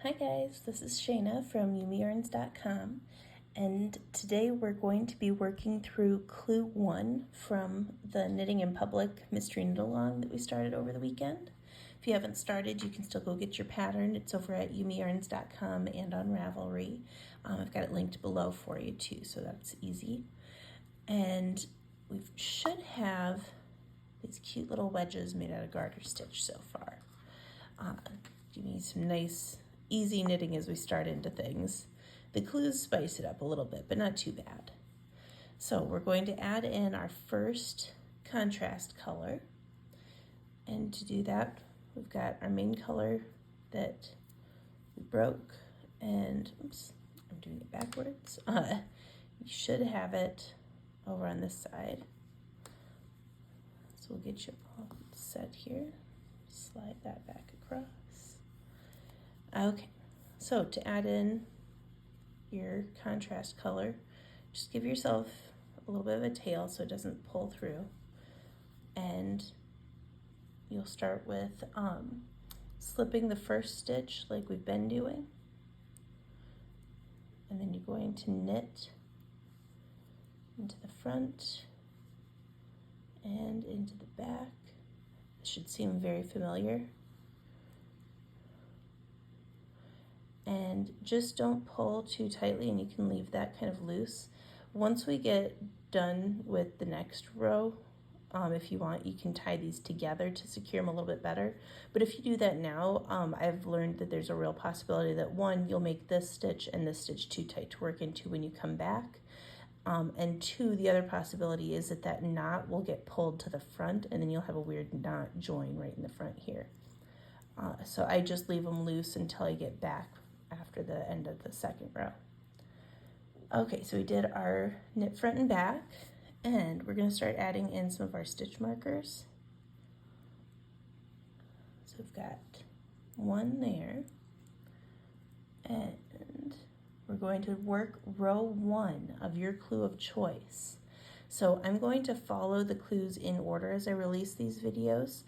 Hi guys, this is Shayna from YumiYarns.com, and today we're going to be working through clue 1 from the Knitting in Public Mystery Knit Along that we started over the weekend. If you haven't started, you can still go get your pattern. It's over at YumiYarns.com and on Ravelry. I've got it linked below for you too, so that's easy. And we should have these cute little wedges made out of garter stitch so far. Give me some nice easy knitting as we start into things. The clues spice it up a little bit, but not too bad. So we're going to add in our first contrast color. And to do that, we've got our main color that we broke. And, oops, I'm doing it backwards. You should have it over on this side. So we'll get you all set here. Slide that back across. Okay, so to add in your contrast color, just give yourself a little bit of a tail so it doesn't pull through. And you'll start with slipping the first stitch like we've been doing. And then you're going to knit into the front and into the back. This should seem very familiar. And just don't pull too tightly, and you can leave that kind of loose. Once we get done with the next row, if you want, you can tie these together to secure them a little bit better. But if you do that now, I've learned that there's a real possibility that one, you'll make this stitch and this stitch too tight to work into when you come back. And two, the other possibility is that that knot will get pulled to the front, and then you'll have a weird knot join right in the front here. So I just leave them loose until I get back after the end of the second row. Okay, so we did our knit front and back, and we're going to start adding in some of our stitch markers. So we've got one there, and we're going to work row 1 of your clue of choice. So I'm going to follow the clues in order as I release these videos.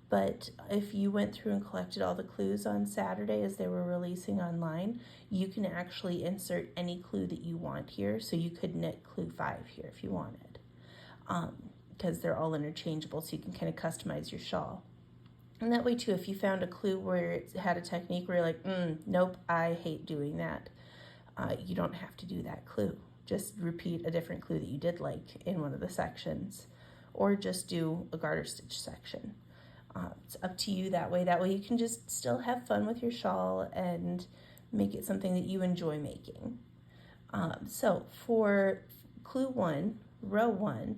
But if you went through and collected all the clues on Saturday as they were releasing online, you can actually insert any clue that you want here. So you could knit clue 5 here if you wanted, because they're all interchangeable, so you can kind of customize your shawl. And that way too, if you found a clue where it had a technique where you're like, nope, I hate doing that, you don't have to do that clue. Just repeat a different clue that you did like in one of the sections, or just do a garter stitch section. It's up to you that way. That way you can just still have fun with your shawl and make it something that you enjoy making. So for clue 1, row 1,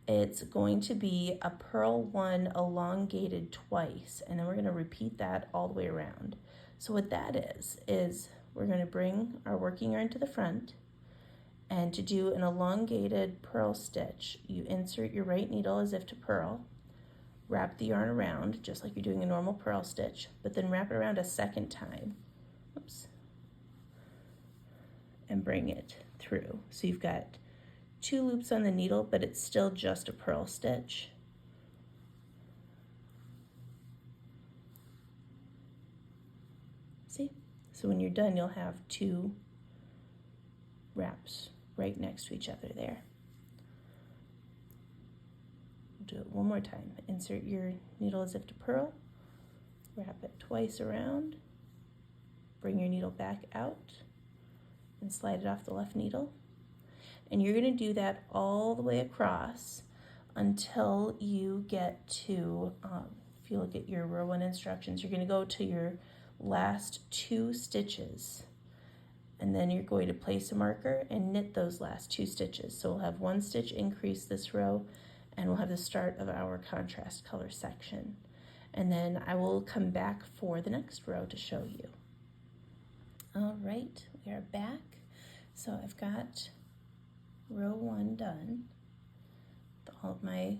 it's going to be a purl 1 elongated twice, and then we're going to repeat that all the way around. So what that is we're going to bring our working yarn to the front, and to do an elongated purl stitch, you insert your right needle as if to purl, wrap the yarn around just like you're doing a normal purl stitch, but then wrap it around a second time. Oops. And bring it through. So you've got 2 loops on the needle, but it's still just a purl stitch. See? So when you're done, you'll have 2 wraps right next to each other there. Do it one more time. Insert your needle as if to purl, wrap it twice around, bring your needle back out, and slide it off the left needle. And you're going to do that all the way across until you get to, if you look at your row 1 instructions, you're going to go to your last 2 stitches. And then you're going to place a marker and knit those last 2 stitches. So we'll have 1 stitch increase this row, and we'll have the start of our contrast color section. And then I will come back for the next row to show you. All right, we are back. So I've got row 1 done, with all of my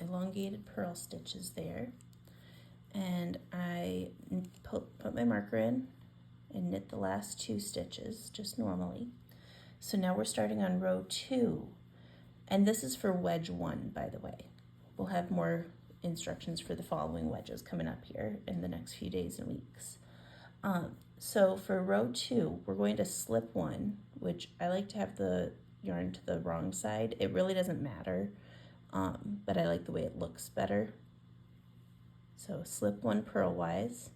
elongated purl stitches there. And I put my marker in and knit the last 2 stitches just normally. So now we're starting on row 2. And this is for wedge 1, by the way. We'll have more instructions for the following wedges coming up here in the next few days and weeks. So for row 2, we're going to slip 1, which I like to have the yarn to the wrong side. It really doesn't matter, but I like the way it looks better. So slip 1 purlwise,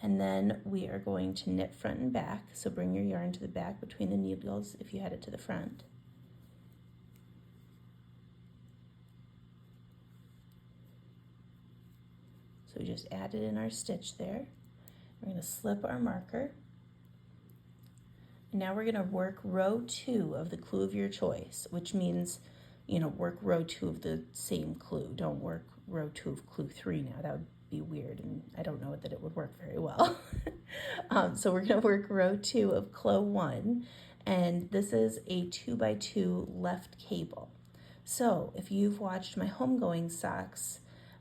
and then we are going to knit front and back. So bring your yarn to the back between the needles if you had it to the front. So we just added in our stitch there. We're going to slip our marker. And now we're going to work row 2 of the clue of your choice, which means, you know, work row 2 of the same clue. Don't work row 2 of clue 3 now. That would be weird, and I don't know that it would work very well. So we're going to work row 2 of clue 1, and this is a 2x2 left cable. So if you've watched my homegoing socks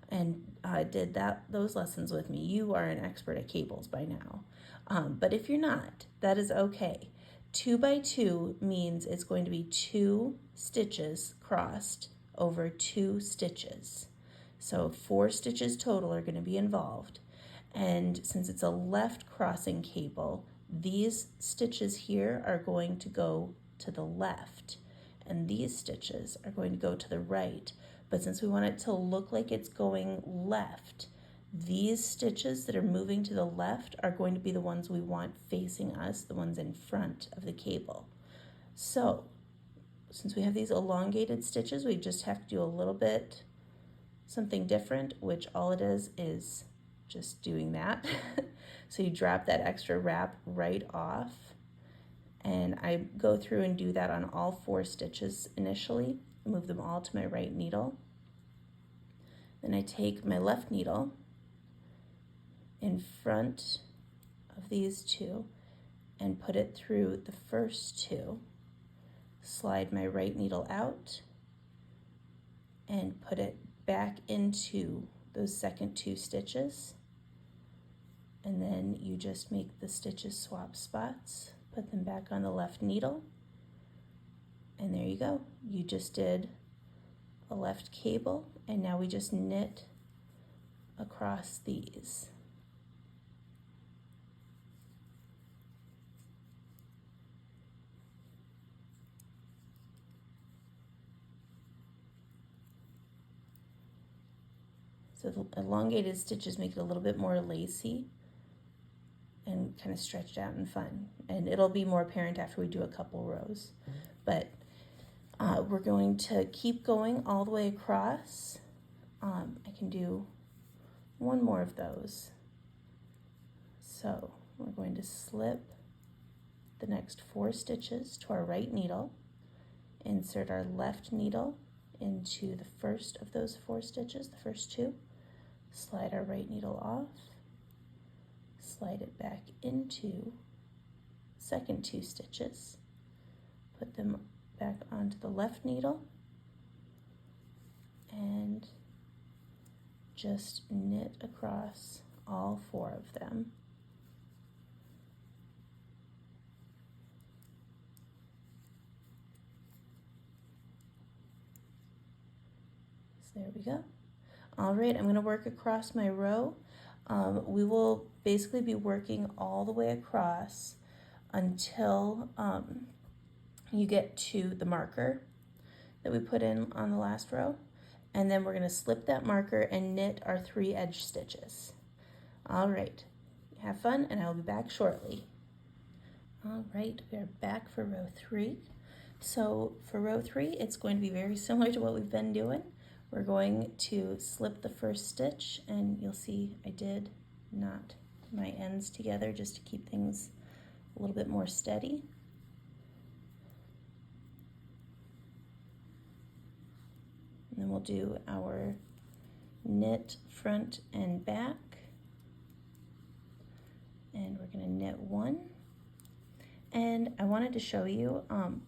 and did those lessons with me, you are an expert at cables by now. But if you're not, that is okay. 2x2 means it's going to be 2 stitches crossed over 2 stitches. So 4 stitches total are going to be involved. And since it's a left crossing cable, these stitches here are going to go to the left, and these stitches are going to go to the right. But since we want it to look like it's going left, these stitches that are moving to the left are going to be the ones we want facing us, the ones in front of the cable. So since we have these elongated stitches, we just have to do a little bit something different, which all it is just doing that. So you drop that extra wrap right off, and I go through and do that on all 4 stitches initially. Move them all to my right needle. Then I take my left needle in front of these 2 and put it through the first 2. Slide my right needle out and put it back into those second 2 stitches. And then you just make the stitches swap spots, put them back on the left needle, and there you go. You just did a left cable, and now we just knit across these. So the elongated stitches make it a little bit more lacy and kind of stretched out and fun. And it'll be more apparent after we do a couple rows. But we're going to keep going all the way across. I can do one more of those. So we're going to slip the next 4 stitches to our right needle, insert our left needle into the first of those 4 stitches, the first 2, slide our right needle off, slide it back into second 2 stitches, put them back onto the left needle, and just knit across all 4 of them. So there we go. All right, I'm going to work across my row. We will basically be working all the way across until you get to the marker that we put in on the last row, and then we're going to slip that marker and knit our 3 edge stitches. All right, have fun, and I will be back shortly. All right, we are back for row 3. So for row 3, it's going to be very similar to what we've been doing. We're going to slip the first stitch, and you'll see I did knot my ends together just to keep things a little bit more steady. And then we'll do our knit front and back, and we're going to knit 1. And I wanted to show you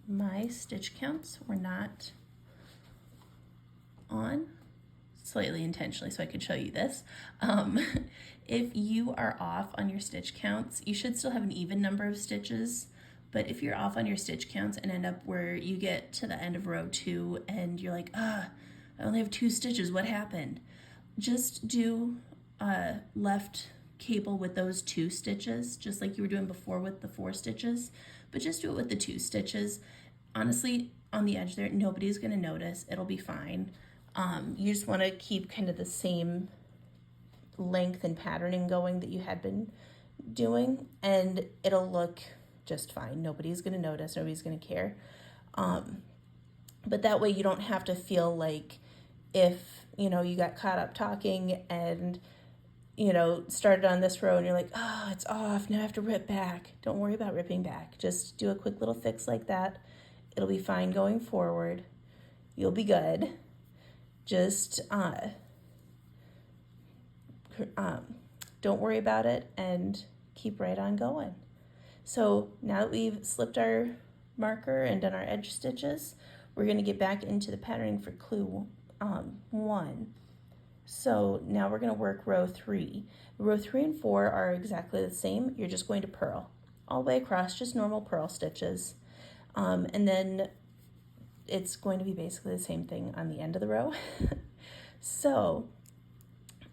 my stitch counts were not on, slightly intentionally, so I could show you this. If you are off on your stitch counts, you should still have an even number of stitches, but if you're off on your stitch counts and end up where you get to the end of row 2 and you're like, I only have 2 stitches, what happened? Just do left cable with those 2 stitches, just like you were doing before with the 4 stitches, but just do it with the 2 stitches. Honestly, on the edge there, nobody's gonna notice, it'll be fine. You just wanna keep kind of the same length and patterning going that you had been doing, and it'll look just fine. Nobody's gonna notice, nobody's gonna care. But that way you don't have to feel like if, you know, you got caught up talking and, you know, started on this row and you're like, oh, it's off, now I have to rip back. Don't worry about ripping back. Just do a quick little fix like that. It'll be fine going forward. You'll be good. Just don't worry about it and keep right on going. So now that we've slipped our marker and done our edge stitches, we're going to get back into the patterning for clue 1. So now we're going to work row 3. Row 3 and 4 are exactly the same. You're just going to purl all the way across, just normal purl stitches. And then it's going to be basically the same thing on the end of the row. So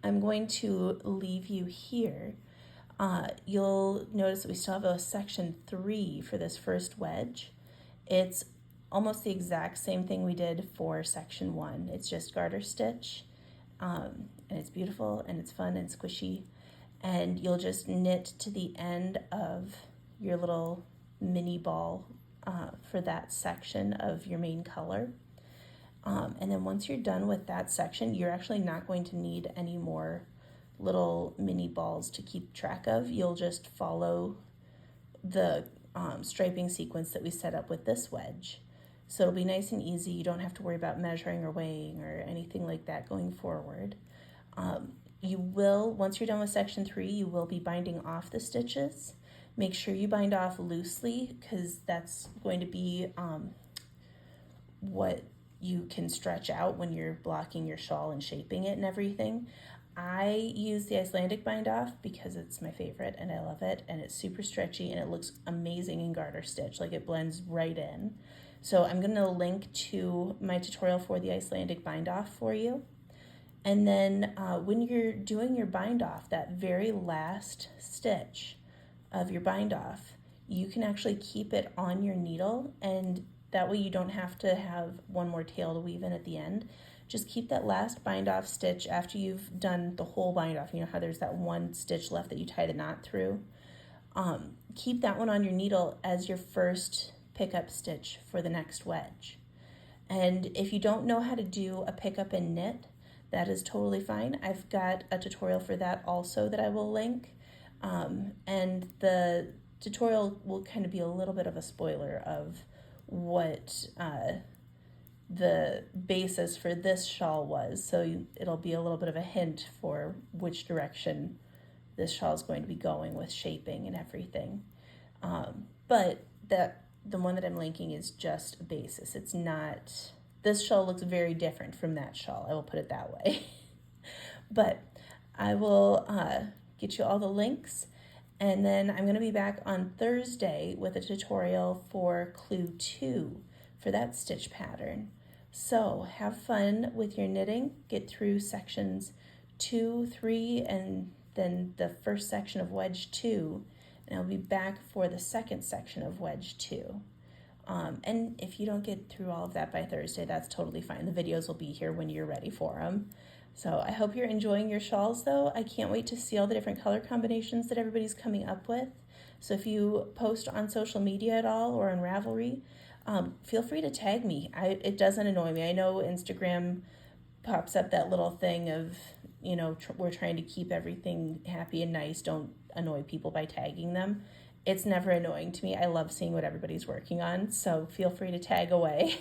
I'm going to leave you here. You'll notice that we still have a section 3 for this first wedge. It's almost the exact same thing we did for section 1. It's just garter stitch, and it's beautiful and it's fun and squishy, and you'll just knit to the end of your little mini ball for that section of your main color. And then once you're done with that section, you're actually not going to need any more little mini balls to keep track of. You'll just follow the striping sequence that we set up with this wedge. So it'll be nice and easy. You don't have to worry about measuring or weighing or anything like that going forward. You will, once you're done with section 3, you will be binding off the stitches. Make sure you bind off loosely, because that's going to be what you can stretch out when you're blocking your shawl and shaping it and everything. I use the Icelandic bind off because it's my favorite and I love it, and it's super stretchy and it looks amazing in garter stitch. Like, it blends right in. So I'm going to link to my tutorial for the Icelandic bind off for you. And then when you're doing your bind off, that very last stitch of your bind off, you can actually keep it on your needle, and that way you don't have to have one more tail to weave in at the end. Just keep that last bind off stitch after you've done the whole bind off. You know how there's that one stitch left that you tie the knot through? Keep that one on your needle as your first pickup stitch for the next wedge. And if you don't know how to do a pickup and knit, that is totally fine. I've got a tutorial for that also that I will link. And the tutorial will kind of be a little bit of a spoiler of what the basis for this shawl was. So it'll be a little bit of a hint for which direction this shawl is going to be going with shaping and everything. But the one that I'm linking is just a basis. It's not, this shawl looks very different from that shawl, I will put it that way. But I will get you all the links, and then I'm going to be back on Thursday with a tutorial for clue 2 for that stitch pattern. So have fun with your knitting, get through sections 2, 3, and then the first section of wedge 2, and I'll be back for the second section of wedge 2. And if you don't get through all of that by Thursday, that's totally fine. The videos will be here when you're ready for them. So I hope you're enjoying your shawls, though. I can't wait to see all the different color combinations that everybody's coming up with. So if you post on social media at all or on Ravelry, feel free to tag me. It doesn't annoy me. I know Instagram pops up that little thing of, you know, we're trying to keep everything happy and nice. Don't annoy people by tagging them. It's never annoying to me. I love seeing what everybody's working on, so feel free to tag away.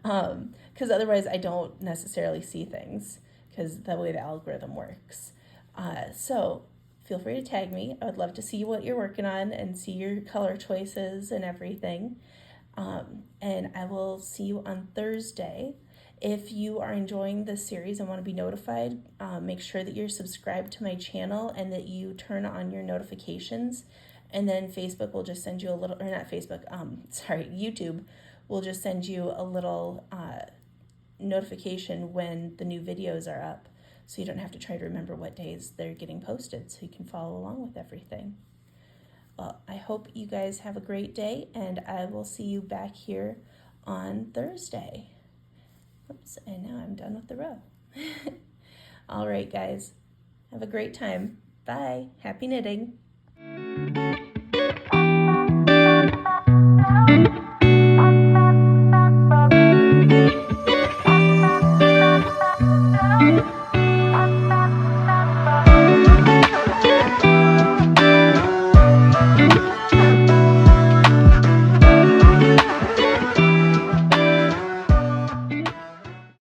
Because otherwise I don't necessarily see things, because the way the algorithm works. So feel free to tag me. I would love to see what you're working on and see your color choices and everything. And I will see you on Thursday. If you are enjoying this series and want to be notified, make sure that you're subscribed to my channel and that you turn on your notifications. And then Facebook will just send you a little, or not Facebook, YouTube will just send you a little notification when the new videos are up. so you don't have to try to remember what days they're getting posted, so you can follow along with everything. Well, I hope you guys have a great day, and I will see you back here on Thursday. Oops, and now I'm done with the row. All right, guys, have a great time. Bye. Happy knitting.